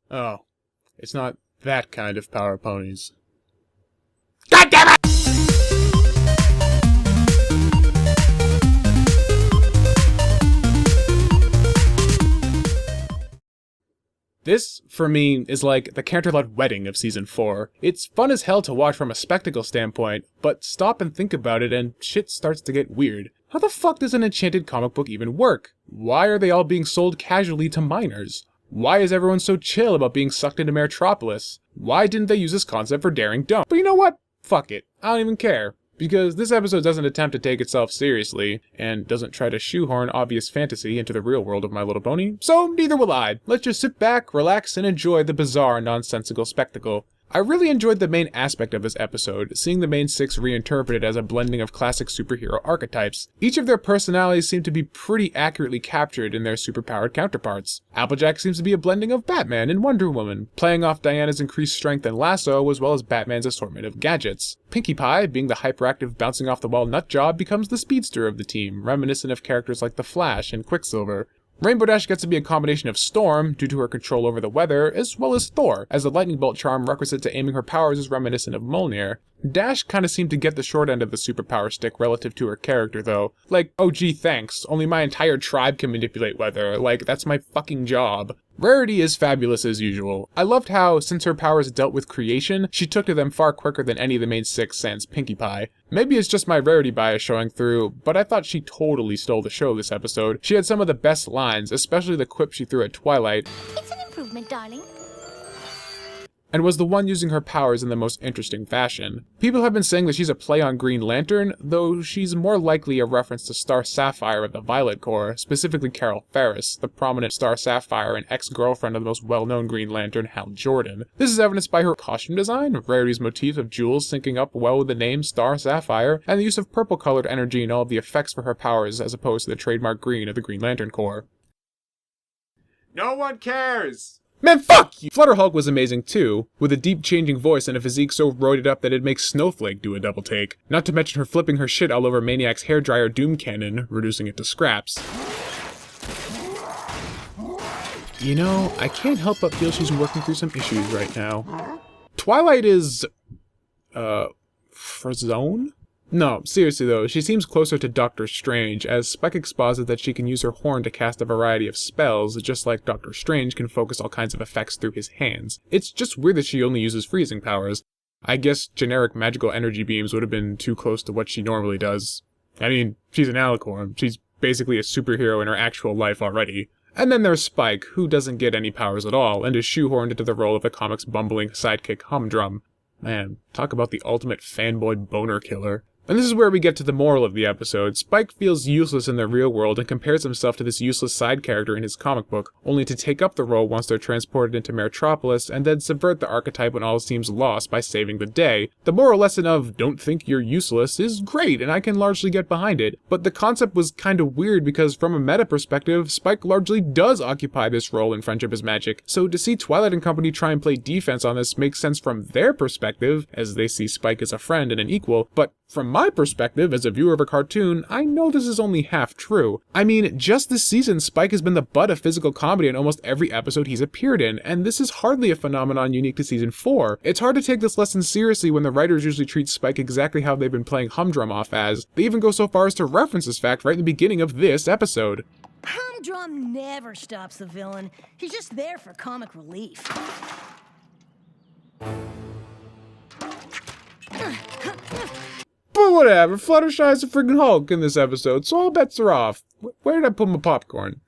Oh, it's not that kind of power ponies. God damn it! This, for me, is like the character-led wedding of Season 4. It's fun as hell to watch from a spectacle standpoint, but stop and think about it and shit starts to get weird. How the fuck does an enchanted comic book even work? Why are they all being sold casually to minors? Why is everyone so chill about being sucked into Metropolis? Why didn't they use this concept for Daring Don't? But you know what? Fuck it. I don't even care. Because this episode doesn't attempt to take itself seriously, and doesn't try to shoehorn obvious fantasy into the real world of My Little Pony, so neither will I. Let's just sit back, relax, and enjoy the bizarre, nonsensical spectacle. I really enjoyed the main aspect of this episode, seeing the main six reinterpreted as a blending of classic superhero archetypes. Each of their personalities seem to be pretty accurately captured in their superpowered counterparts. Applejack seems to be a blending of Batman and Wonder Woman, playing off Diana's increased strength and lasso as well as Batman's assortment of gadgets. Pinkie Pie, being the hyperactive bouncing off the wall nutjob, becomes the speedster of the team, reminiscent of characters like the Flash and Quicksilver. Rainbow Dash gets to be a combination of Storm, due to her control over the weather, as well as Thor, as the lightning bolt charm requisite to aiming her powers is reminiscent of Mjolnir. Dash kinda seemed to get the short end of the superpower stick relative to her character though. Like, oh gee thanks, only my entire tribe can manipulate weather, like that's my fucking job. Rarity is fabulous as usual. I loved how, since her powers dealt with creation, she took to them far quicker than any of the main six sans Pinkie Pie. Maybe it's just my Rarity bias showing through, but I thought she totally stole the show this episode. She had some of the best lines, especially the quip she threw at Twilight. It's an improvement, darling. And was the one using her powers in the most interesting fashion. People have been saying that she's a play on Green Lantern, though she's more likely a reference to Star Sapphire of the Violet Corps, specifically Carol Ferris, the prominent Star Sapphire and ex-girlfriend of the most well-known Green Lantern, Hal Jordan. This is evidenced by her costume design, Rarity's motif of jewels syncing up well with the name Star Sapphire, and the use of purple-colored energy in all of the effects for her powers as opposed to the trademark green of the Green Lantern Corps. No one cares! Man, fuck you! Flutterhulk was amazing too, with a deep changing voice and a physique so roided up that it'd make Snowflake do a double take. Not to mention her flipping her shit all over Maniac's hairdryer Doom Cannon, reducing it to scraps. You know, I can't help but feel she's working through some issues right now. Twilight is... Frozone? No, seriously though, she seems closer to Doctor Strange, as Spike exposits that she can use her horn to cast a variety of spells, just like Doctor Strange can focus all kinds of effects through his hands. It's just weird that she only uses freezing powers. I guess generic magical energy beams would have been too close to what she normally does. I mean, she's an alicorn. She's basically a superhero in her actual life already. And then there's Spike, who doesn't get any powers at all, and is shoehorned into the role of the comic's bumbling sidekick Humdrum. Man, talk about the ultimate fanboy boner killer. And this is where we get to the moral of the episode. Spike feels useless in the real world and compares himself to this useless side character in his comic book, only to take up the role once they're transported into Metropolis and then subvert the archetype when all seems lost by saving the day. The moral lesson of don't think you're useless is great and I can largely get behind it, but the concept was kinda weird because from a meta perspective, Spike largely does occupy this role in Friendship is Magic, so to see Twilight and company try and play defense on this makes sense from their perspective, as they see Spike as a friend and an equal, but from my perspective, as a viewer of a cartoon, I know this is only half true. I mean, just this season, Spike has been the butt of physical comedy in almost every episode he's appeared in, and this is hardly a phenomenon unique to Season 4. It's hard to take this lesson seriously when the writers usually treat Spike exactly how they've been playing Humdrum off as. They even go so far as to reference this fact right in the beginning of this episode. Humdrum never stops the villain. He's just there for comic relief. But whatever, Fluttershy's a friggin' Hulk in this episode, so all bets are off. Where did I put my popcorn?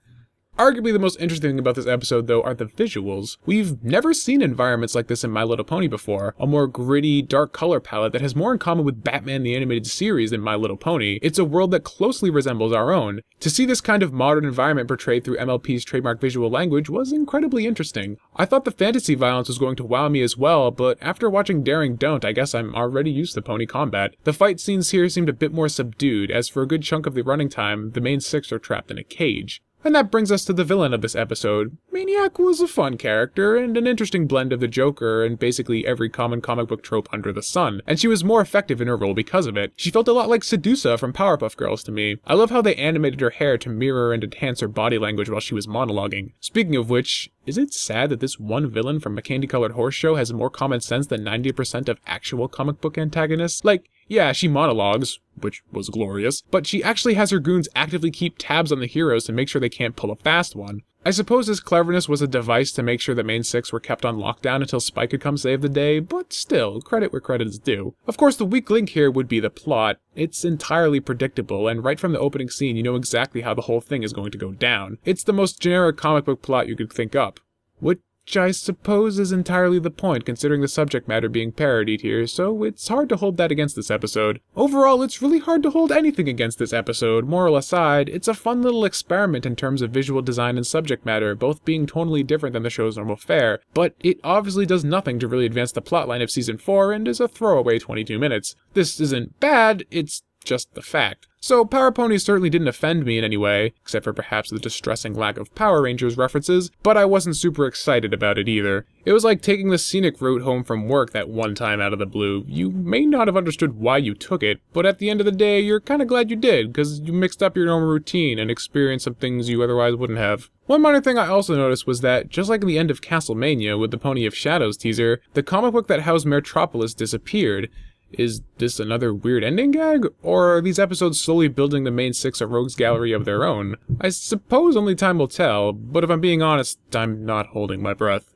Arguably the most interesting thing about this episode, though, are the visuals. We've never seen environments like this in My Little Pony before. A more gritty, dark color palette that has more in common with Batman the Animated Series than My Little Pony. It's a world that closely resembles our own. To see this kind of modern environment portrayed through MLP's trademark visual language was incredibly interesting. I thought the fantasy violence was going to wow me as well, but after watching Daring Don't, I guess I'm already used to pony combat. The fight scenes here seemed a bit more subdued, as for a good chunk of the running time, the main six are trapped in a cage. And that brings us to the villain of this episode. Maniac was a fun character, and an interesting blend of the Joker and basically every common comic book trope under the sun, and she was more effective in her role because of it. She felt a lot like Sedusa from Powerpuff Girls to me. I love how they animated her hair to mirror and enhance her body language while she was monologuing. Speaking of which, is it sad that this one villain from a candy-colored horse show has more common sense than 90% of actual comic book antagonists? Like, yeah, she monologues, which was glorious, but she actually has her goons actively keep tabs on the heroes to make sure they can't pull a fast one. I suppose his cleverness was a device to make sure the main six were kept on lockdown until Spike could come save the day, but still, credit where credit is due. Of course, the weak link here would be the plot. It's entirely predictable, and right from the opening scene you know exactly how the whole thing is going to go down. It's the most generic comic book plot you could think up. Which I suppose is entirely the point, considering the subject matter being parodied here, so it's hard to hold that against this episode. Overall, it's really hard to hold anything against this episode. Moral aside, it's a fun little experiment in terms of visual design and subject matter, both being totally different than the show's normal fare, but it obviously does nothing to really advance the plotline of Season 4 and is a throwaway 22 minutes. This isn't bad, it's just the fact. So Power Ponies certainly didn't offend me in any way, except for perhaps the distressing lack of Power Rangers references, but I wasn't super excited about it either. It was like taking the scenic route home from work that one time out of the blue. You may not have understood why you took it, but at the end of the day, you're kinda glad you did, because you mixed up your normal routine and experienced some things you otherwise wouldn't have. One minor thing I also noticed was that, just like in the end of Castlemania with the Pony of Shadows teaser, the comic book that housed Metropolis disappeared. Is this another weird ending gag, or are these episodes slowly building the main six a rogues gallery of their own? I suppose only time will tell, but if I'm being honest, I'm not holding my breath.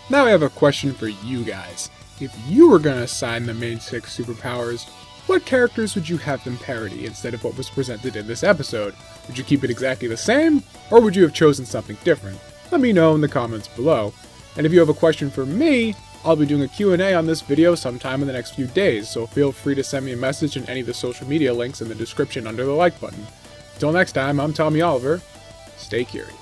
Now I have a question for you guys. If you were gonna assign the main six superpowers, what characters would you have them parody instead of what was presented in this episode? Would you keep it exactly the same, or would you have chosen something different? Let me know in the comments below. And if you have a question for me, I'll be doing a Q&A on this video sometime in the next few days, so feel free to send me a message in any of the social media links in the description under the like button. Till next time, I'm Tommy Oliver. Stay curious.